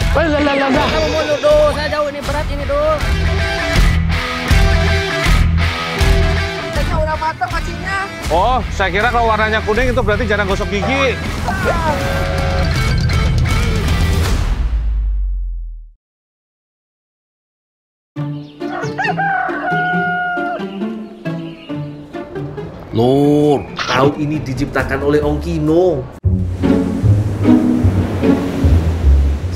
Kamu mundur dulu, saya jauh ini berat ini dulu. Kayaknya udah matang macinnya. Oh, saya kira kalau warnanya kuning itu berarti jarang gosok gigi. Lur, tahu ini diciptakan oleh Ong Kino.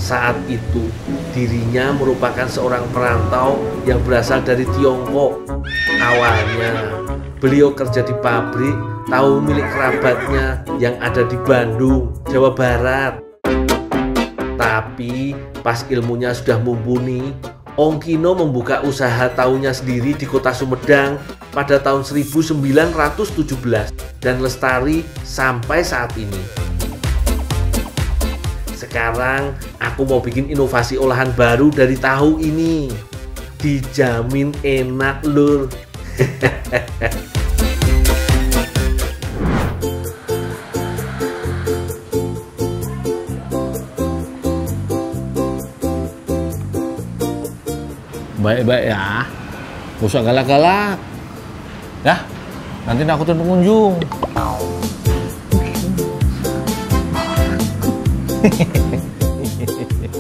Saat itu, dirinya merupakan seorang perantau yang berasal dari Tiongkok. Awalnya, beliau kerja di pabrik tahu milik kerabatnya yang ada di Bandung, Jawa Barat. Tapi, pas ilmunya sudah mumpuni, Ong Kino membuka usaha tahunya sendiri di kota Sumedang pada tahun 1917 dan lestari sampai saat ini. Sekarang aku mau bikin inovasi olahan baru dari tahu ini. Dijamin enak, Lur. Baik-baik ya. Gak usah galak-galak. Ya, nanti nakutin pengunjung.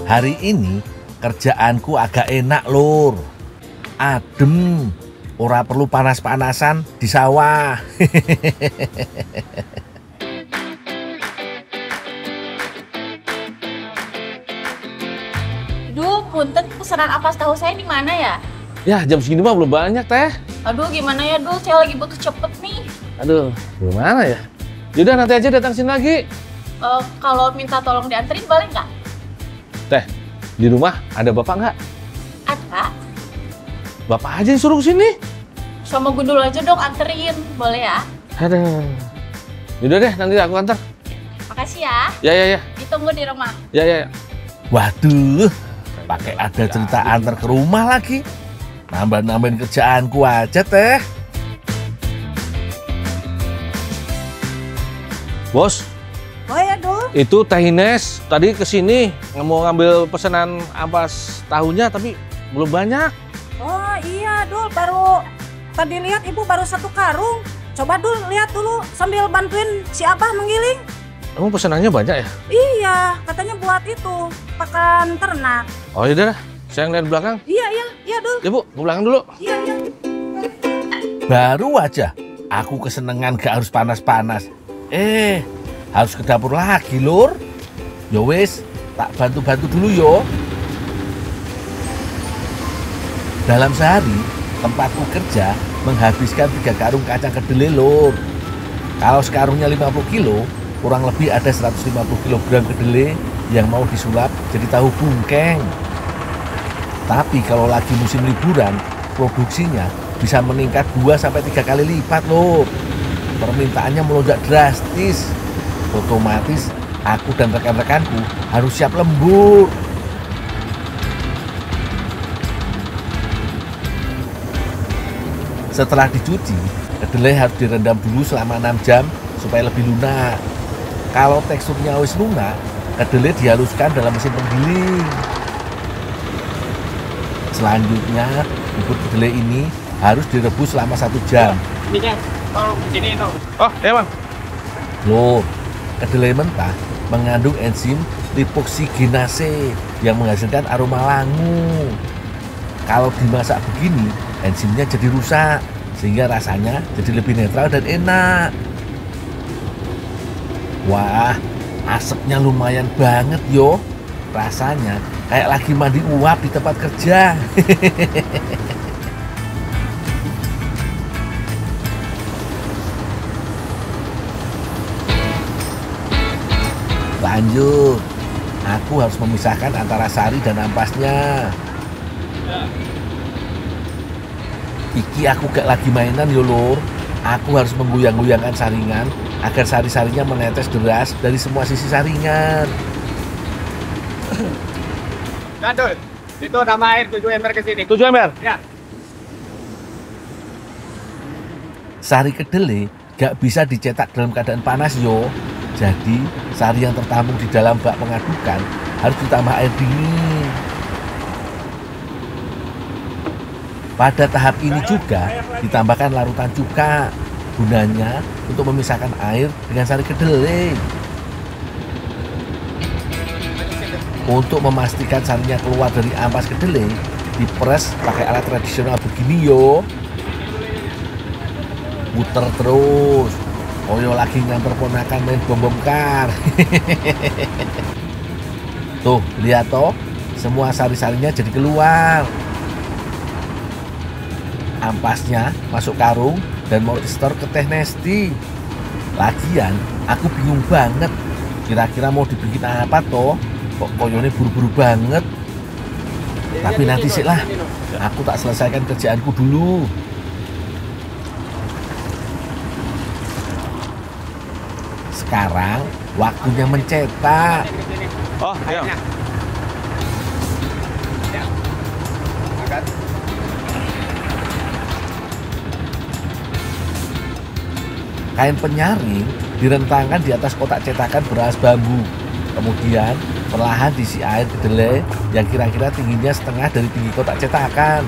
Hari ini kerjaanku agak enak, Lur. Adem, ora perlu panas-panasan di sawah. Duh, punten pesanan ampas tahu saya di mana ya? Ya, jam segini mah belum banyak, Teh. Aduh, gimana ya, Dul? Saya lagi butuh cepet nih. Aduh, gimana ya? Yaudah, nanti aja datang sini lagi. Kalau minta tolong dianterin boleh nggak? Teh, di rumah ada bapak nggak? Ada. Bapak aja yang suruh kesini. Sama Gundul aja dong anterin, boleh ya? Aduh. Yaudah deh, nanti aku antar. Makasih ya. Ya. Ditunggu di rumah. Ya. Waduh, pakai ada cerita antar ke rumah lagi. Nambah-nambahin kerjaanku aja, Teh. Bos, Oh ya, Dul. itu Teh Ines tadi kesini mau ngambil pesanan ampas tahunya tapi belum banyak. Oh iya, Dul. Baru tadi lihat ibu baru 1 karung. Coba Dul lihat dulu sambil bantuin si Abah menggiling. Emang pesanannya banyak ya? Iya, katanya buat itu pakan ternak. Oh yaudah dah, saya ngeliat belakang. Iya, Dul. Ya Bu, ke belakang dulu. Iya. Baru aja aku kesenengan gak harus panas-panas. Harus ke dapur lagi, Lur. Ya wis, tak bantu-bantu dulu yo. Dalam sehari, tempatku kerja menghabiskan 3 karung kacang kedelai, Lur. Kalau sekarungnya 50 kilo, kurang lebih ada 150 kg kedelai yang mau disulap jadi tahu bungkeng. Tapi kalau lagi musim liburan, produksinya bisa meningkat 2-3 kali lipat, Lur. Permintaannya melonjak drastis. Otomatis aku dan rekan-rekanku harus siap lembur. Setelah dicuci, kedelai harus direndam dulu selama 6 jam supaya lebih lunak. Kalau teksturnya wis lunak, kedelai dihaluskan dalam mesin penggiling. Selanjutnya, bubur kedelai ini harus direbus selama 1 jam. Ini kan, tolong sini itu. Oh, ya Bang. Loh, kedelai mentah mengandung enzim lipoksigenase yang menghasilkan aroma langu. Kalau dimasak begini, enzimnya jadi rusak, sehingga rasanya jadi lebih netral dan enak. Wah, asapnya lumayan banget yo. Rasanya kayak lagi mandi uap di tempat kerja. Lanjut, aku harus memisahkan antara sari dan ampasnya. Iki aku gak lagi mainan yo, Lur. Aku harus menggoyang-goyangkan saringan agar sari-sarinya menetes deras dari semua sisi saringan. Gandul, itu nama air 7 ember ke sini. 7 ember? Ya. Sari kedelai gak bisa dicetak dalam keadaan panas yo. Jadi, sari yang tertampung di dalam bak pengadukan harus ditambah air dingin. Pada tahap ini juga ditambahkan larutan cuka, gunanya untuk memisahkan air dengan sari kedelai. Untuk memastikan sarinya keluar dari ampas kedelai, dipres pakai alat tradisional begini yo. Puter terus, koyo lagi nganter ponakan main bom kar. Tuh, lihat toh, semua sari-sarinya jadi keluar. Ampasnya masuk karung dan mau di-store ke Teh Nesti. Lagian, aku bingung banget. Kira-kira mau dibikin apa toh? Kok koyone buru-buru banget. Tapi nanti sih lah, aku tak selesaikan kerjaanku dulu. Sekarang waktunya mencetak. Oh, iya. Angkat. Kain penyaring direntangkan di atas kotak cetakan beras bambu. Kemudian perlahan diisi air kedelai yang kira-kira tingginya setengah dari tinggi kotak cetakan.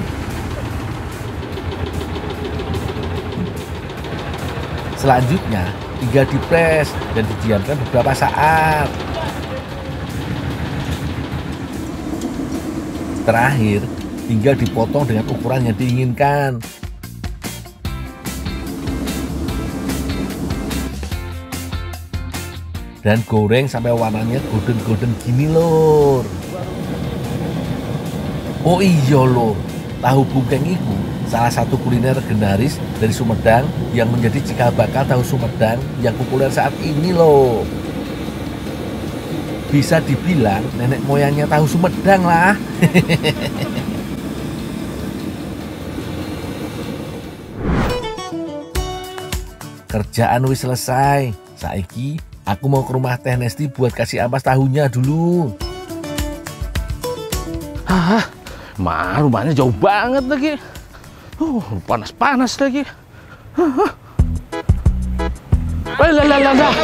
Selanjutnya tinggal dipres dan didiamkan beberapa saat. Terakhir tinggal dipotong dengan ukuran yang diinginkan. Dan goreng sampai warnanya golden-golden gini lor. Oh iya lor, tahu bungkeng itu salah satu kuliner legendaris dari Sumedang yang menjadi cikal bakal tahu Sumedang yang populer saat ini loh. Bisa dibilang nenek moyangnya tahu Sumedang lah. Kerjaan wis selesai. Saiki aku mau ke rumah Teh Nesti buat kasih ampas tahunya dulu. Hah, rumahnya jauh banget lagi. Panas-panas lagi. Kamu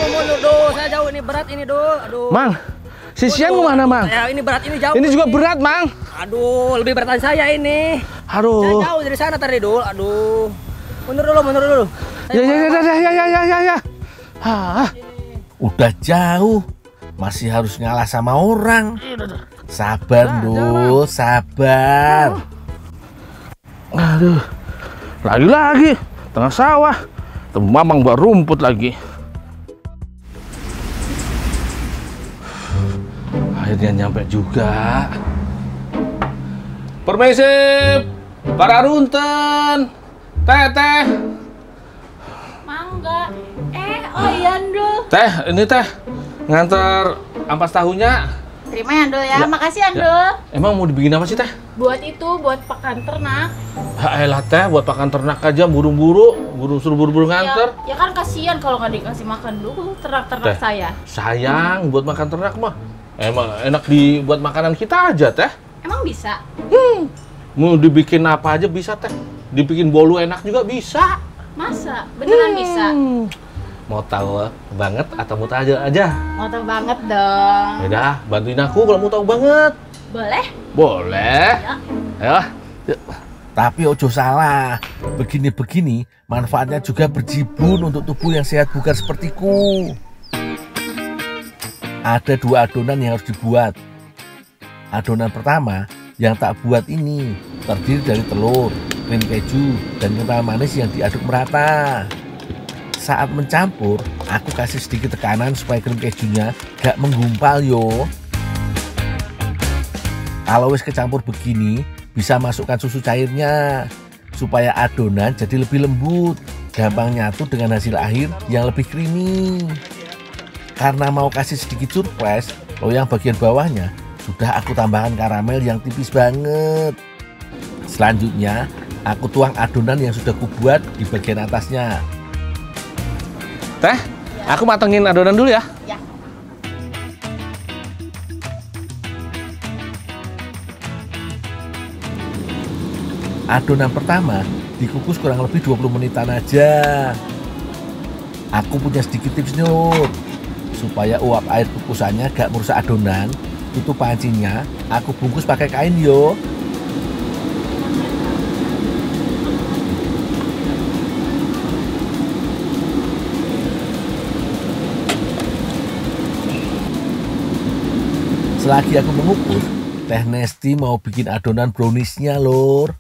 mundur dulu, saya jauh ini berat ini dul. Aduh. Mang, sisian kemana Mang? Ya ini berat ini jauh. Ini juga berat Mang. Aduh, lebih berat saya ini. Saya Aduh. jauh dari sana tadi dul. Aduh. Mundur dulu. Ya. Hah. Udah jauh, masih harus ngalah sama orang. Sabar dul, sabar. Aduh. Lagi-lagi tengah sawah. Mamang baru rumput lagi. Akhirnya nyampe juga. Permisi, para runten. Teh. Mangga. Oh iya Andul. Teh, ini teh nganter ampas tahunya. Terima ya Andul ya. Ya, Makasih Andul. Emang mau dibikin apa sih teh? Buat itu, buat pakan ternak. Elah teh, buat pakan ternak aja buru-buru nganter. Ya kan kasihan kalau nggak dikasih makan dulu ternak-ternak Teh. saya. Sayang buat makan ternak mah. Emang enak dibuat makanan kita aja teh. Emang bisa? Mau dibikin apa aja bisa teh. Dibikin bolu enak juga bisa. Masa? Beneran bisa? Mau tahu banget atau mau tahu aja? Mau tahu banget dong. Yaudah, bantuin aku kalau mau tahu banget. Boleh? Boleh. Ayo. Tapi ojo salah, begini-begini manfaatnya juga berjibun untuk tubuh yang sehat bugar sepertiku. Ada 2 adonan yang harus dibuat. Adonan pertama yang tak buat ini terdiri dari telur, krim keju, dan kental manis yang diaduk merata. Saat mencampur, aku kasih sedikit tekanan supaya krim kejunya gak menggumpal yo. Kalau wis kecampur begini, bisa masukkan susu cairnya supaya adonan jadi lebih lembut, gampang nyatu dengan hasil akhir yang lebih creamy. Karena mau kasih sedikit surprise, loyang bagian bawahnya sudah aku tambahkan karamel yang tipis banget. Selanjutnya, aku tuang adonan yang sudah kubuat di bagian atasnya. Teh, aku matengin adonan dulu ya. Ya. Adonan pertama dikukus kurang lebih 20 menitan aja. Aku punya sedikit tips Nur, supaya uap air kukusannya gak merusak adonan. Tutup pancinya, aku bungkus pakai kain yo. Selagi aku mengukus, Teh Nesti mau bikin adonan browniesnya lur.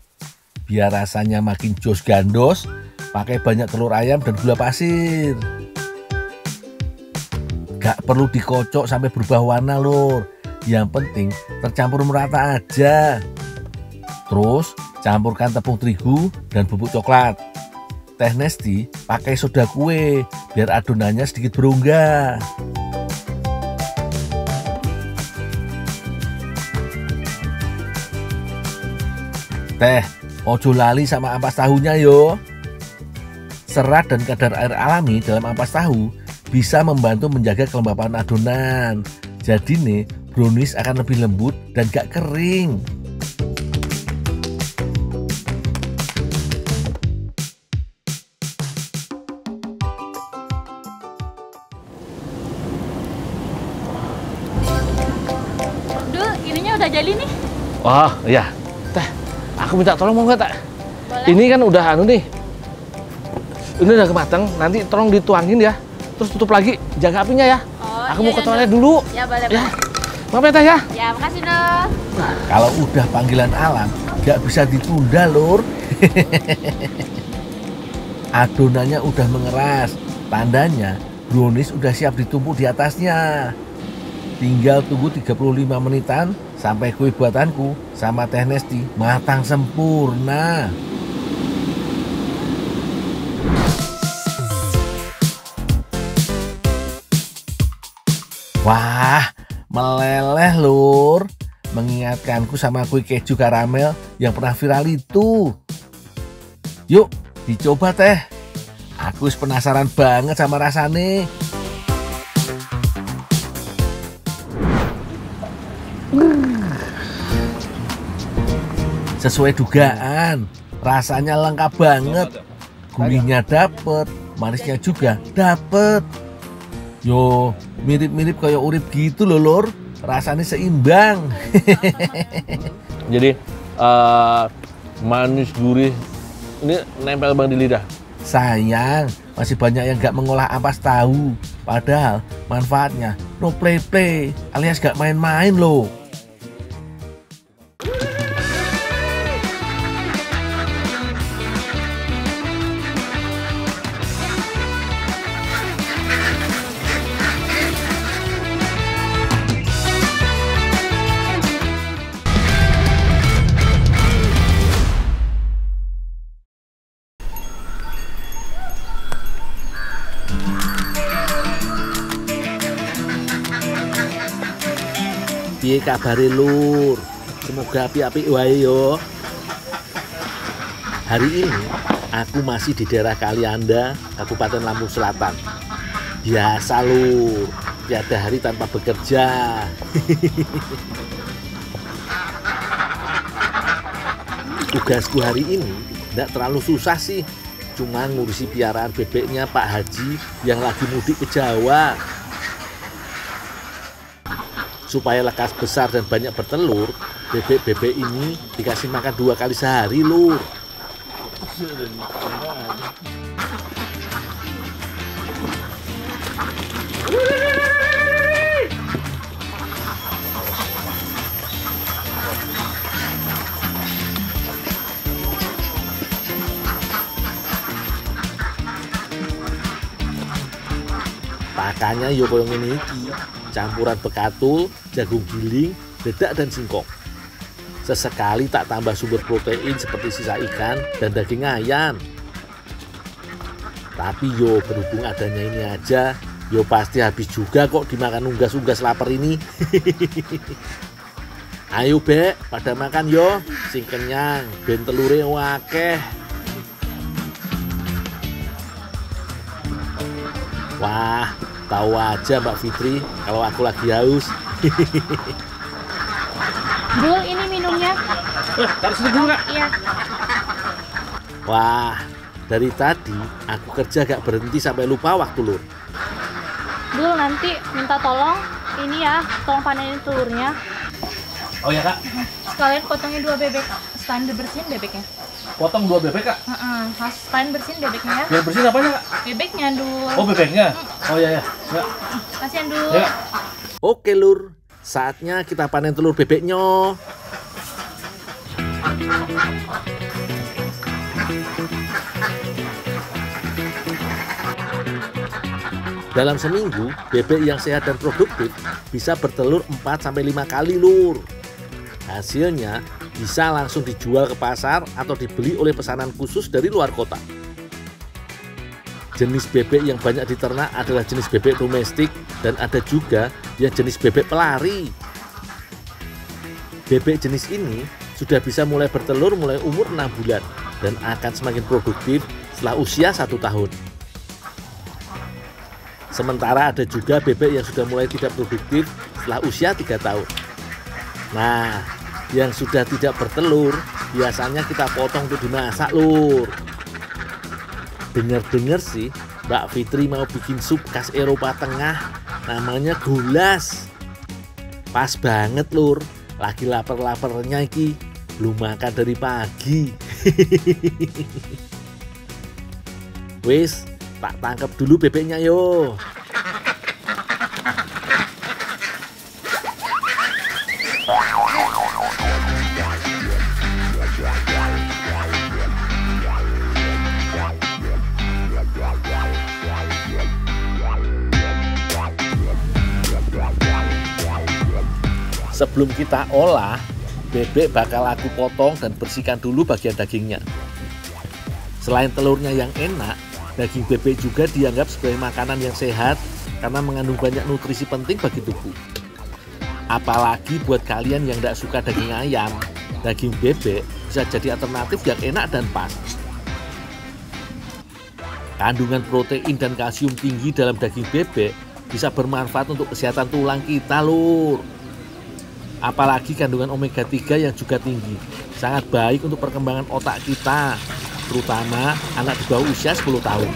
Biar rasanya makin jos gandos, pakai banyak telur ayam dan gula pasir. Gak perlu dikocok sampai berubah warna lur. Yang penting tercampur merata aja. Terus campurkan tepung terigu dan bubuk coklat. Teh Nesti pakai soda kue biar adonannya sedikit berongga. Teh, ojo lali sama ampas tahunya yo. Serat dan kadar air alami dalam ampas tahu bisa membantu menjaga kelembapan adonan. Jadi nih, brownies akan lebih lembut dan gak kering. Dul, ininya udah jadi nih. Oh iya, Teh, aku minta tolong mau nggak tak? Boleh. Ini kan udah anu nih, ini udah kematang, nanti tolong dituangin ya, terus tutup lagi, jaga apinya ya. Oh, Aku iya, mau ke iya, toilet Dul. dulu. Ya, boleh, Ya, boleh. maaf ya Teh ya. Ya, makasih, Dul. Kalau udah panggilan alam, gak bisa ditunda lur. Adonannya udah mengeras, tandanya brownies udah siap ditumpuk di atasnya. Tinggal tunggu 35 menitan sampai kue buatanku sama Teh Nesti matang sempurna. Wah, meleleh lur. Mengingatkanku sama kue keju karamel yang pernah viral itu. Yuk, dicoba Teh. Aku penasaran banget sama rasanya. Sesuai dugaan, rasanya lengkap banget. Gurihnya dapet, manisnya juga dapet. Yo, mirip-mirip kayak urip gitu loh lur. Rasanya seimbang. Jadi manis gurih, ini nempel banget di lidah. Sayang, masih banyak yang gak mengolah ampas tahu. Padahal manfaatnya no play-play alias gak main-main loh. Piye kabare lur? Semoga api-api wae yo. Hari ini aku masih di daerah Kalianda, Kabupaten Lampung Selatan. Biasa lur, tiada hari tanpa bekerja. Tugasku hari ini tidak terlalu susah sih. Cuma ngurusi piaraan bebeknya Pak Haji yang lagi mudik ke Jawa. Supaya lekas besar dan banyak bertelur, bebek-bebek ini dikasih makan 2 kali sehari lur. Pakannya yo koyo ngene iki. Campuran bekatul, jagung giling, dedak dan singkong. Sesekali tak tambah sumber protein seperti sisa ikan dan daging ayam. Tapi yo berhubung adanya ini aja, yo pasti habis juga kok dimakan unggas-unggas lapar ini. Ayo Bek, pada makan yo, sing kenyang, ben telure wakeh. Wah, tahu aja Mbak Fitri kalau aku lagi haus. Dul, ini minumnya. Taruh sini dulu Kak. Iya. Wah, dari tadi aku kerja gak berhenti sampai lupa waktu lur. Dul, nanti minta tolong Ini ya, tolong panenin telurnya. Oh ya kak, Sekalian potongin 2 bebek. Sekalian dibersihin bebeknya. potong 2 bebek kak. Sekalian bersihin bebeknya ya. Biar bersih apanya kak? Bebeknya, Dul. Oh bebeknya. Oh iya ya. Ya. Kasihan, Dul. Ya. Oke lur, saatnya kita panen telur bebeknya. Dalam seminggu, bebek yang sehat dan produktif bisa bertelur 4-5 kali lur. Hasilnya bisa langsung dijual ke pasar atau dibeli oleh pesanan khusus dari luar kota. Jenis bebek yang banyak diternak adalah jenis bebek domestik dan ada juga yang jenis bebek pelari. Bebek jenis ini sudah bisa mulai bertelur mulai umur 6 bulan dan akan semakin produktif setelah usia 1 tahun. Sementara ada juga bebek yang sudah mulai tidak produktif setelah usia 3 tahun. Nah, yang sudah tidak bertelur biasanya kita potong untuk dimasak lur. Dengar-dengar sih Mbak Fitri mau bikin sup khas Eropa Tengah namanya goulash. Pas banget lur, lagi lapar-laparnya iki, belum makan dari pagi. Wis, tak tangkap dulu bebeknya yo. Sebelum kita olah, bebek bakal aku potong dan bersihkan dulu bagian dagingnya. Selain telurnya yang enak, daging bebek juga dianggap sebagai makanan yang sehat karena mengandung banyak nutrisi penting bagi tubuh. Apalagi buat kalian yang tidak suka daging ayam, daging bebek bisa jadi alternatif yang enak dan pas. Kandungan protein dan kalsium tinggi dalam daging bebek bisa bermanfaat untuk kesehatan tulang kita lur. Apalagi kandungan omega 3 yang juga tinggi, sangat baik untuk perkembangan otak kita, terutama anak di bawah usia 10 tahun.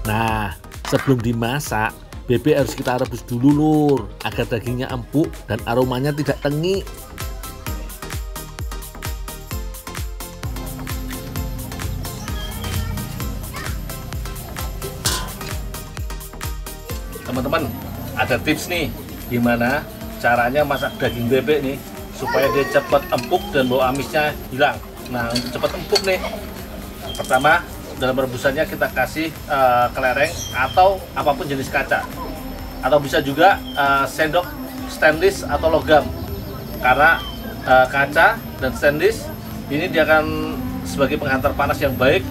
Nah, sebelum dimasak, bebek harus kita rebus dulu lur, agar dagingnya empuk dan aromanya tidak tengik. Teman-teman, ada tips nih gimana caranya masak daging bebek nih supaya dia cepat empuk dan bau amisnya hilang. Nah, untuk cepat empuk nih, pertama dalam rebusannya kita kasih kelereng atau apapun jenis kaca, atau bisa juga sendok stainless atau logam, karena kaca dan stainless ini dia akan sebagai penghantar panas yang baik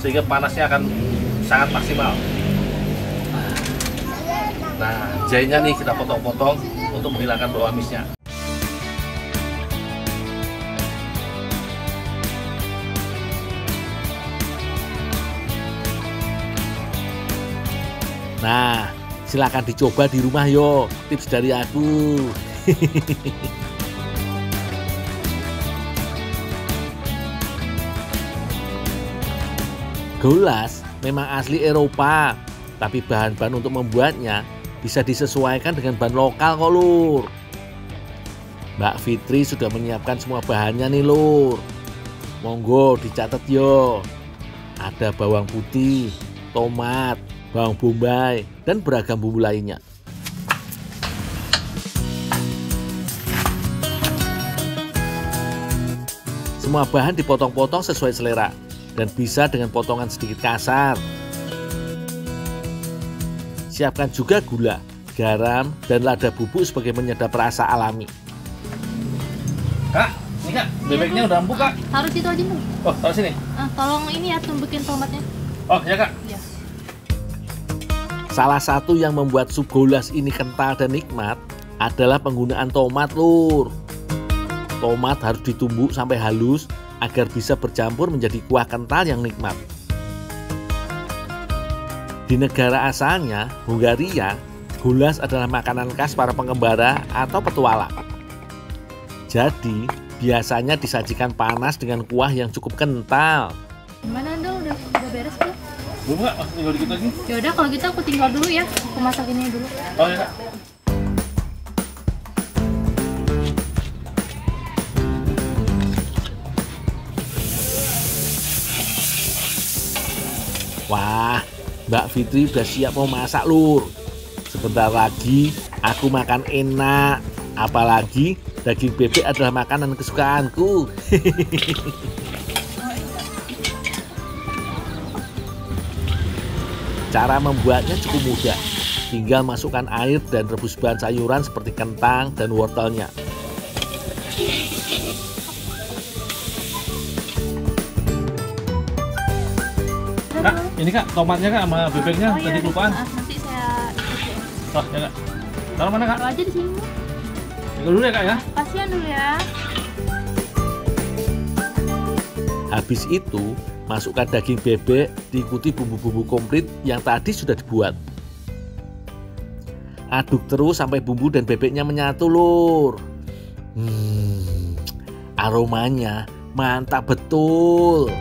sehingga panasnya akan sangat maksimal. Nah, jahenya nih kita potong-potong untuk menghilangkan bau amisnya. Nah, silakan dicoba di rumah yo, tips dari aku. Goulash memang asli Eropa, tapi bahan-bahan untuk membuatnya bisa disesuaikan dengan bahan lokal kok lur. Mbak Fitri sudah menyiapkan semua bahannya nih lur. Monggo dicatat yo. Ada bawang putih, tomat, bawang bombay, dan beragam bumbu lainnya. Semua bahan dipotong-potong sesuai selera dan bisa dengan potongan sedikit kasar. Siapkan juga gula, garam, dan lada bubuk sebagai penyedap rasa alami. Kak, ini kak, bebeknya udah empuk kak. Taruh situ aja, Bu. Oh, taruh sini. Tolong ini ya, tumbukin tomatnya. Oh ya kak. Ya. Salah satu yang membuat sup goulash ini kental dan nikmat adalah penggunaan tomat lur. Tomat harus ditumbuk sampai halus agar bisa bercampur menjadi kuah kental yang nikmat. Di negara asalnya, Hungaria, goulash adalah makanan khas para pengembara atau petualang. Jadi, biasanya disajikan panas dengan kuah yang cukup kental. Gimana Dul? Udah beres belum? Belum nggak? Masih tinggal dikit lagi. Yaudah kalau gitu aku tinggal dulu ya. Aku masak ini dulu. Oh ya Kak. Wah, Mbak Fitri udah siap mau masak lur. Sebentar lagi aku makan enak. Apalagi daging bebek adalah makanan kesukaanku. Cara membuatnya cukup mudah. Tinggal masukkan air dan rebus bahan sayuran seperti kentang dan wortelnya. Kak, ini Kak, tomatnya Kak sama bebeknya Oh, iya, tadi kelupaan. nanti saya Oh, ya Kak. Taruh mana Kak? taruh aja di sini. Tinggal dulu ya Kak ya. Kasihan dulu ya. Habis itu, masukkan daging bebek diikuti bumbu-bumbu komplit yang tadi sudah dibuat. Aduk terus sampai bumbu dan bebeknya menyatu lur. Aromanya mantap betul.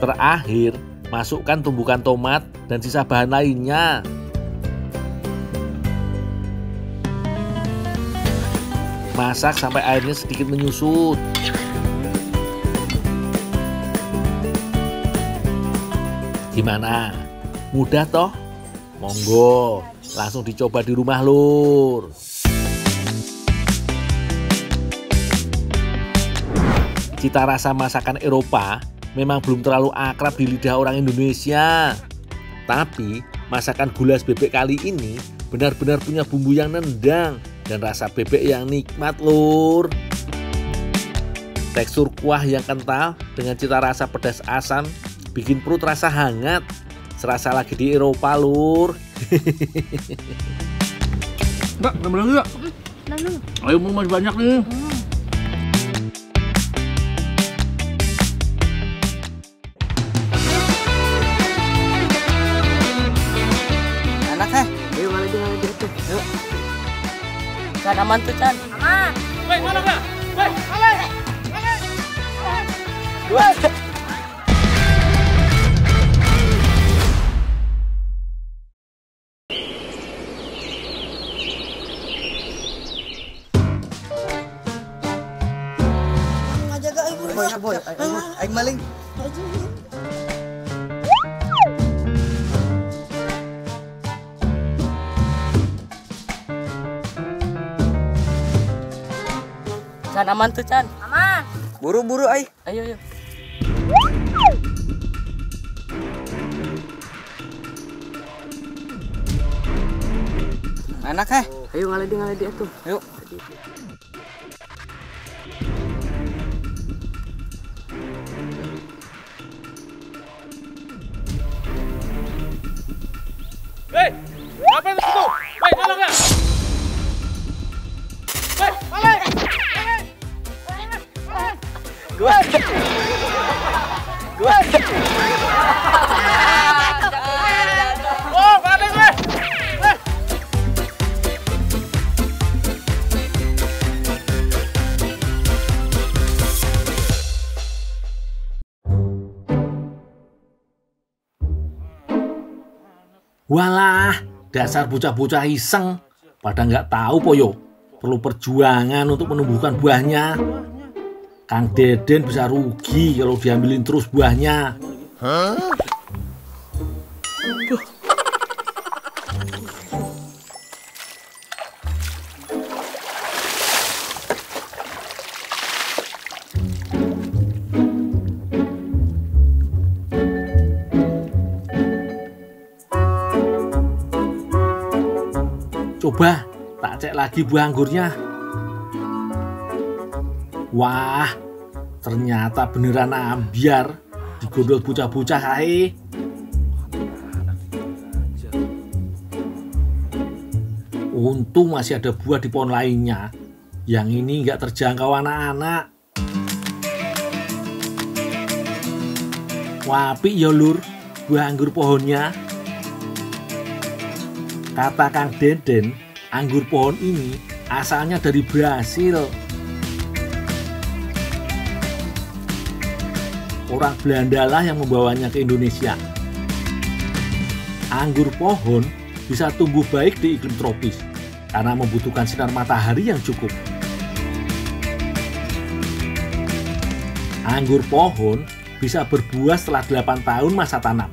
Terakhir, masukkan tumbukan tomat dan sisa bahan lainnya. Masak sampai airnya sedikit menyusut. Gimana? Mudah toh? Monggo, langsung dicoba di rumah lur. Cita rasa masakan Eropa memang belum terlalu akrab di lidah orang Indonesia. Tapi masakan gulas bebek kali ini benar-benar punya bumbu yang nendang dan rasa bebek yang nikmat lur. Tekstur kuah yang kental dengan cita rasa pedas asam bikin perut rasa hangat. Serasa lagi di Eropa lur. Mbak, nambah lagi Kak? Lalu. Ayo mau masih banyak nih. Enak Ayo lagi itu. Yuk. Chan aman tuh Chan. Aman. Woi, mana Kak? Woi, Dua. Boy, aing maling. Chan aman tuh Chan. Aman. Buru-buru ay. Ayo. Enak Ayo ngaledi atuh. Yuk. Hei, apa itu? Woi, tolong ya. Woi, balik. Gua. Oh, balik gue. Walah, dasar bocah-bocah iseng. Pada nggak tahu poyo, perlu perjuangan untuk menumbuhkan buahnya. Kang Deden bisa rugi kalau diambilin terus buahnya. Coba tak cek lagi buah anggurnya. Wah, ternyata beneran ambiar, digondol bocah-bocah ae. Untung masih ada buah di pohon lainnya. Yang ini nggak terjangkau anak-anak. Wapi ya lur, buah anggur pohonnya. Kata Kang Deden, anggur pohon ini asalnya dari Brasil. Orang Belanda lah yang membawanya ke Indonesia. Anggur pohon bisa tumbuh baik di iklim tropis karena membutuhkan sinar matahari yang cukup. Anggur pohon bisa berbuah setelah 8 tahun masa tanam.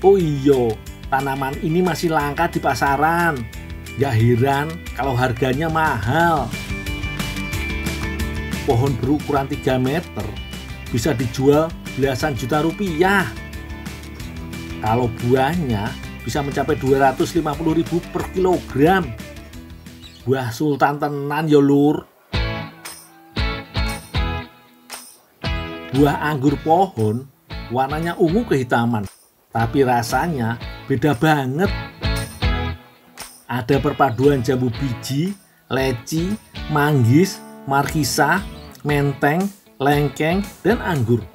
Oh iya, tanaman ini masih langka di pasaran. Gak heran kalau harganya mahal. Pohon berukuran 3 meter bisa dijual belasan juta rupiah. Kalau buahnya bisa mencapai 250.000 per kilogram. Buah sultan tenan ya lur. Buah anggur pohon warnanya ungu kehitaman, tapi rasanya beda banget. Ada perpaduan jambu biji, leci, manggis, markisa, menteng, lengkeng, dan anggur.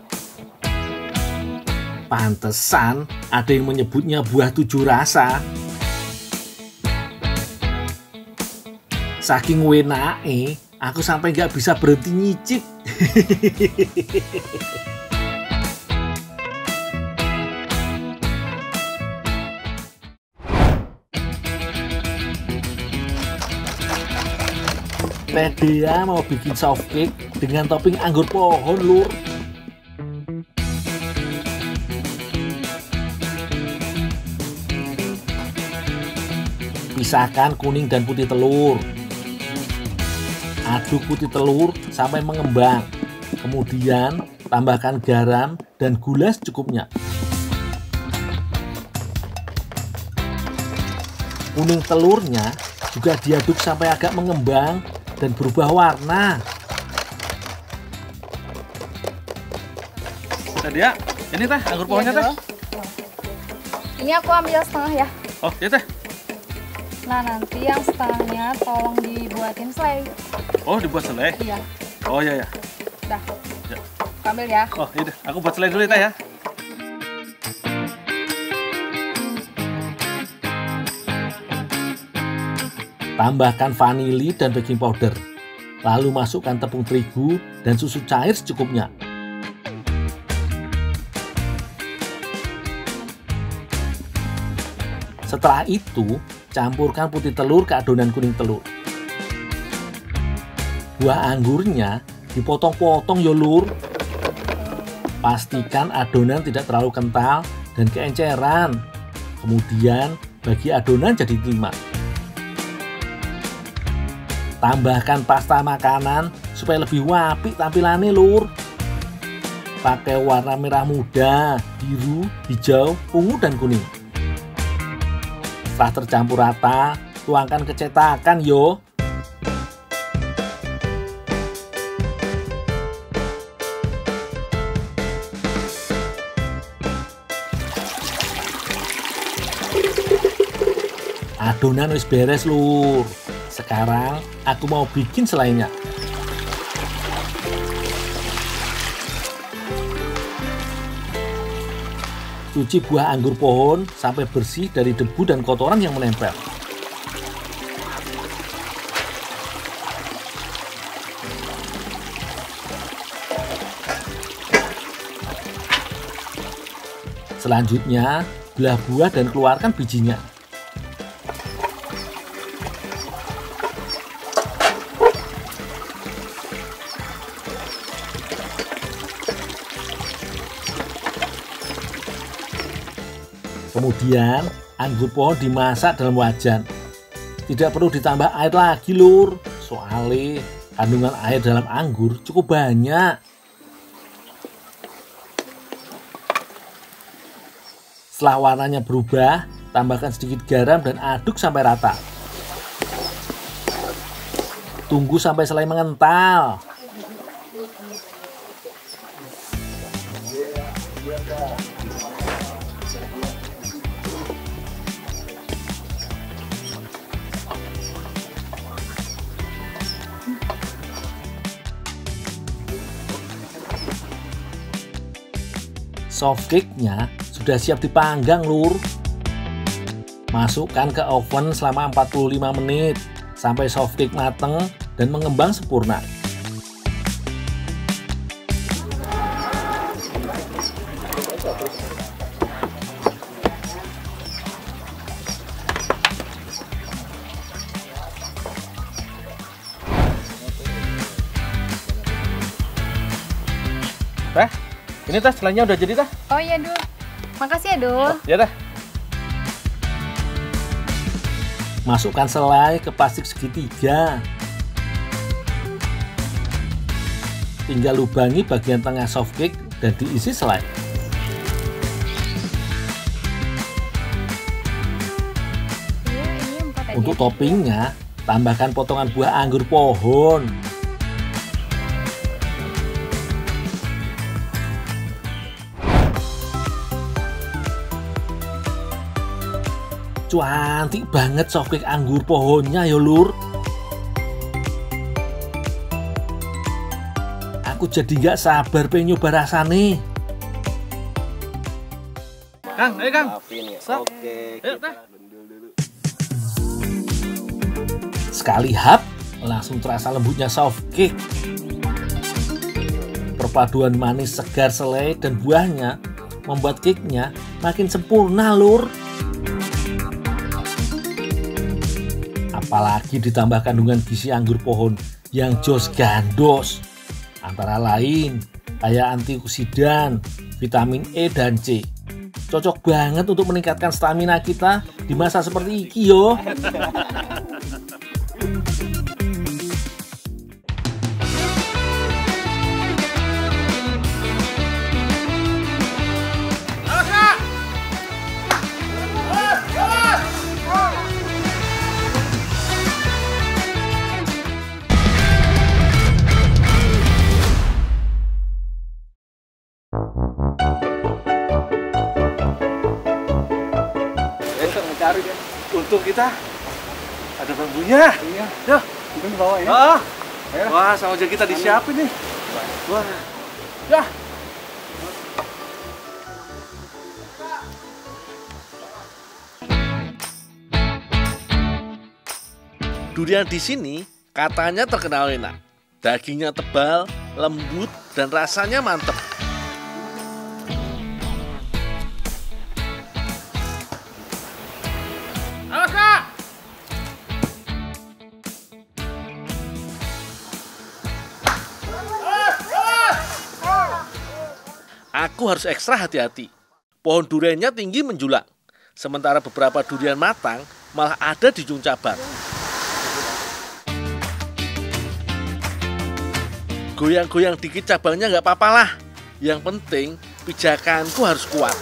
Pantesan ada yang menyebutnya buah 7 rasa. Saking wenake, aku sampai gak bisa berhenti nyicip. Dea mau bikin soft cake dengan topping anggur pohon lur. Pisahkan kuning dan putih telur. Aduk putih telur sampai mengembang. Kemudian tambahkan garam dan gula secukupnya. Kuning telurnya juga diaduk sampai agak mengembang dan berubah warna. Dia, ini teh anggur pohonnya teh. Ini aku ambil setengah ya. Oh, iya teh. Nah, nanti yang setengahnya tolong dibuatin selai. Oh, dibuat selai. Iya. Oh iya ya. Dah. Ya. Aku ambil ya. Oh, iya deh. Aku buat selai dulu ya teh ya. Tambahkan vanili dan baking powder. Lalu masukkan tepung terigu dan susu cair secukupnya. Setelah itu, campurkan putih telur ke adonan kuning telur. Buah anggurnya dipotong-potong ya lur. Pastikan adonan tidak terlalu kental dan keenceran. Kemudian bagi adonan jadi 5. Tambahkan pasta makanan supaya lebih apik tampilannya lur. Pakai warna merah muda, biru, hijau, ungu, dan kuning. Setelah tercampur rata, tuangkan ke cetakan yo. Adonan wis beres lur. Sekarang aku mau bikin selainya. Cuci buah anggur pohon sampai bersih dari debu dan kotoran yang menempel. Selanjutnya, belah buah dan keluarkan bijinya. Kemudian anggur pohon dimasak dalam wajan. Tidak perlu ditambah air lagi lur. Soalnya kandungan air dalam anggur cukup banyak. Setelah warnanya berubah, tambahkan sedikit garam dan aduk sampai rata. Tunggu sampai selai mengental. Soft cake-nya sudah siap dipanggang lur. Masukkan ke oven selama 45 menit sampai softcake mateng dan mengembang sempurna. Teh, ini teh selainya udah jadi teh. Oh iya, Dul. Makasih ya, Dul. Ya teh. Masukkan selai ke plastik segitiga. Tinggal lubangi bagian tengah softcake dan diisi selai. Iya, ini 4 aja. Untuk toppingnya, tambahkan potongan buah anggur pohon. Cantik banget softcake anggur pohonnya ya lur. Aku jadi nggak sabar pengen nyoba rasane. Kang, ayo Kang. Oke, Ayo teh. Sekali hap, langsung terasa lembutnya softcake. Perpaduan manis segar selai dan buahnya membuat cake-nya makin sempurna lur. Apalagi ditambah kandungan gizi anggur pohon yang jos gandos. Antara lain kayak antioksidan, vitamin E dan C. Cocok banget untuk meningkatkan stamina kita di masa seperti ini yo. Mencari dia. Untuk kita ada bambunya. Iya. Yo. Mungkin bawa ya. Ah. Ayo. Wah, sama aja kita disiapin nih. Wah. Ya. Durian di sini katanya terkenal enak. Dagingnya tebal, lembut, dan rasanya mantep. Awas, Kak. Aku harus ekstra hati-hati. Pohon duriannya tinggi menjulang. Sementara beberapa durian matang malah ada di ujung cabang. Goyang-goyang dikit cabangnya nggak apa-apa lah. Yang penting pijakanku harus kuat.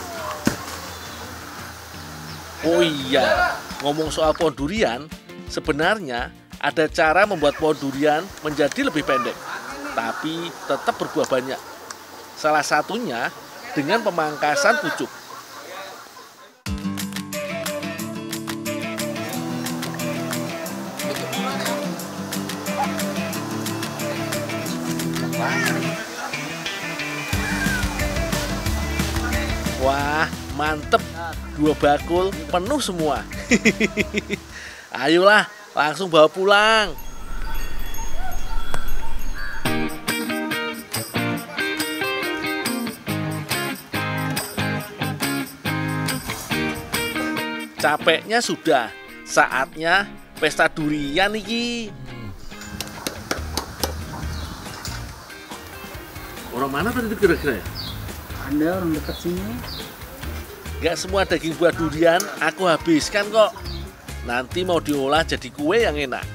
Oh iya, ngomong soal pohon durian, sebenarnya ada cara membuat pohon durian menjadi lebih pendek, tapi tetap berbuah banyak. Salah satunya dengan pemangkasan pucuk. Wah, mantep. 2 bakul penuh semua. Ayolah, langsung bawa pulang. Capeknya sudah, saatnya pesta durian iki. Orang mana tadi itu kira-kira ya? Ada orang dekat sini. Gak semua daging buah durian aku habiskan kok. Nanti mau diolah jadi kue yang enak.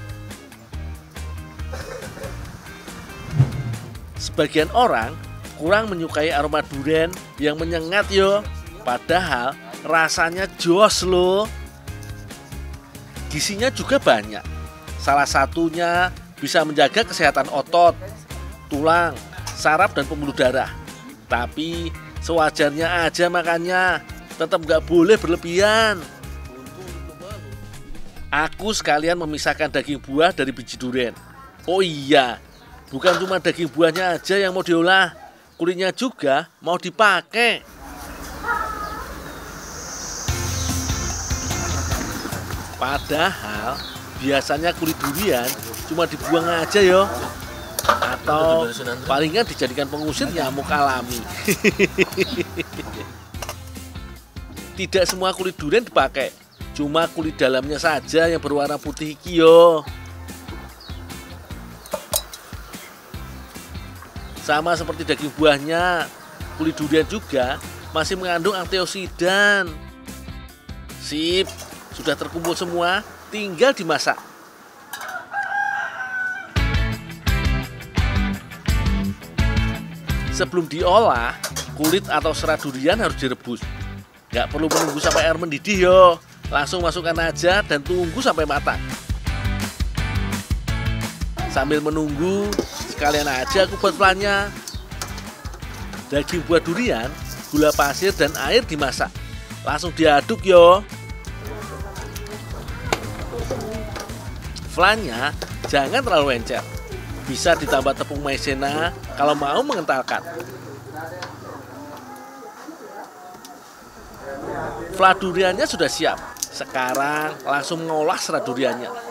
Sebagian orang kurang menyukai aroma durian yang menyengat yo. Padahal rasanya jos loh. Gizinya juga banyak. Salah satunya bisa menjaga kesehatan otot, tulang, saraf dan pembuluh darah. Tapi sewajarnya aja makannya. Tetap nggak boleh berlebihan. Aku sekalian memisahkan daging buah dari biji durian. Oh iya, bukan cuma daging buahnya aja yang mau diolah, kulitnya juga mau dipakai. Padahal Biasanya kulit durian cuma dibuang aja yo, atau palingan dijadikan pengusir nyamuk alami. Tidak semua kulit durian dipakai, cuma kulit dalamnya saja yang berwarna putih iki yo. Sama seperti daging buahnya, kulit durian juga masih mengandung antioksidan. Sip, sudah terkumpul semua, tinggal dimasak. Sebelum diolah, kulit atau serat durian harus direbus. Nggak perlu menunggu sampai air mendidih yo, langsung masukkan aja dan tunggu sampai matang. Sambil menunggu, sekalian aja aku buat flannya. Daging buah durian, gula pasir dan air dimasak. Langsung diaduk yo. Flannya jangan terlalu encer. Bisa ditambah tepung maizena kalau mau mengentalkan. Flan duriannya sudah siap. Sekarang langsung mengolah serat duriannya.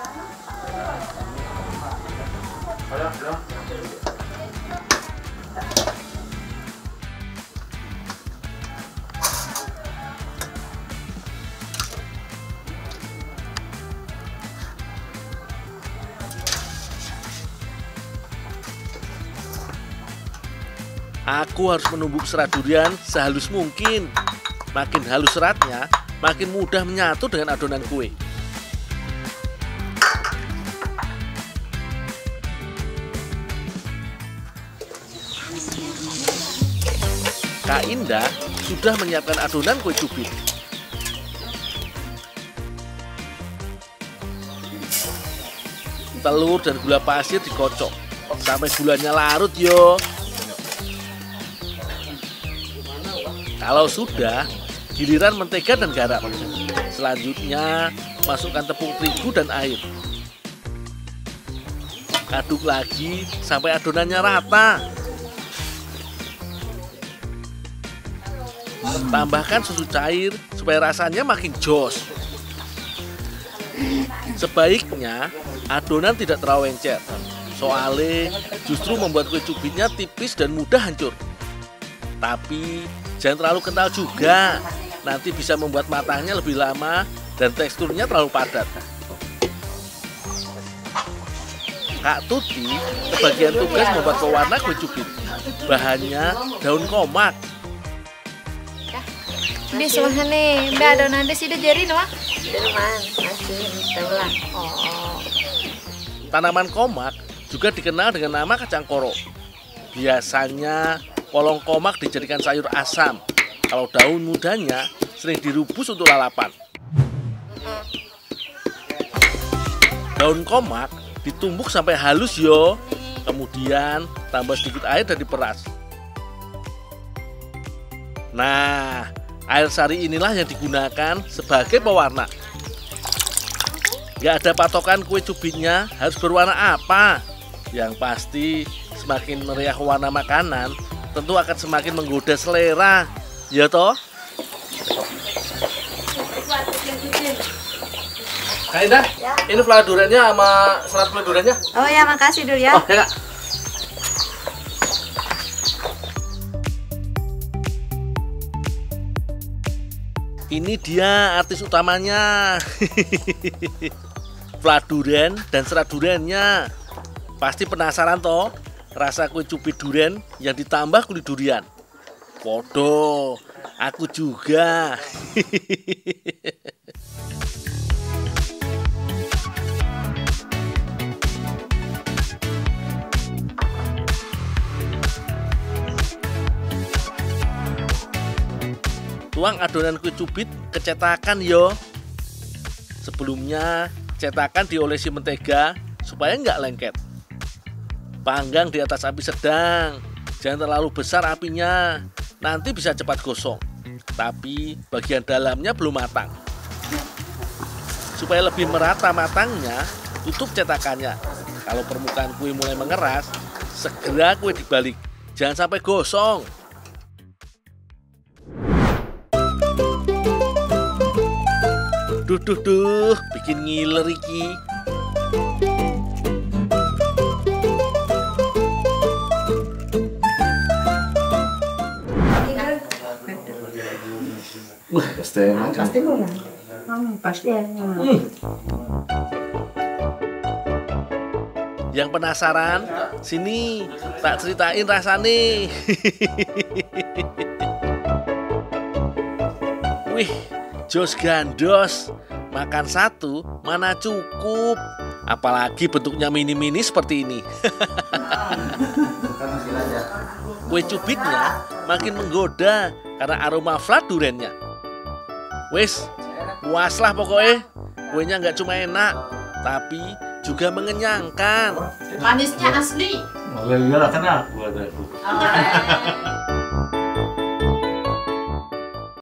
Aku harus menumbuk serat durian sehalus mungkin. Makin halus seratnya, makin mudah menyatu dengan adonan kue. Kak Indah sudah menyiapkan adonan kue cubit. Telur dan gula pasir dikocok sampai gulanya larut yo. Kalau sudah, giliran mentega dan garam. Selanjutnya, masukkan tepung terigu dan air. Aduk lagi sampai adonannya rata. Tambahkan susu cair supaya rasanya makin jos. Sebaiknya adonan tidak terlalu encer, soalnya justru membuat kue cubitnya tipis dan mudah hancur. Tapi jangan terlalu kental juga, nanti bisa membuat matangnya lebih lama dan teksturnya terlalu padat. Kak Tuti kebagian tugas membuat pewarna kue cubit. Bahannya daun komak. Bis wah nih, mbak adonan bis udah jadi wah. Tanaman komak juga dikenal dengan nama kacang koro. Biasanya polong komak dijadikan sayur asam. Kalau daun mudanya sering direbus untuk lalapan. Daun komak ditumbuk sampai halus yo. Kemudian tambah sedikit air dan diperas. Nah, air sari inilah yang digunakan sebagai pewarna. Gak ada patokan kue cubitnya harus berwarna apa. Yang pasti semakin meriah warna makanan, tentu akan semakin menggoda selera, ya toh? Kak Indah, ya. Ini flan duriannya sama serat flan duriannya. Oh ya, makasih Dul ya. Oh ya Kak. Ini dia artis utamanya. Flan durian dan serat duriannya. Pasti penasaran toh? Rasa kue cubit durian yang ditambah kulit durian. Podo, aku juga. Tuang adonan kue cubit ke cetakan yo. Sebelumnya cetakan diolesi mentega supaya nggak lengket. Panggang di atas api sedang, jangan terlalu besar apinya, nanti bisa cepat gosong. Tapi bagian dalamnya belum matang. Supaya lebih merata matangnya, tutup cetakannya. Kalau permukaan kue mulai mengeras, segera kue dibalik, jangan sampai gosong. Duh, bikin ngiler iki. Wah, pasti enak. Pasti murah. Pasti enak. Yang penasaran, sini tak ceritain rasane. Wih, jos gandos. Makan satu mana cukup. Apalagi bentuknya mini-mini seperti ini. Kue cubitnya makin menggoda karena aroma flat durennya. Wis, puaslah pokoknya. Kuenya nggak cuma enak, tapi juga mengenyangkan. Manisnya asli. Oh, iyalah kan aku ada.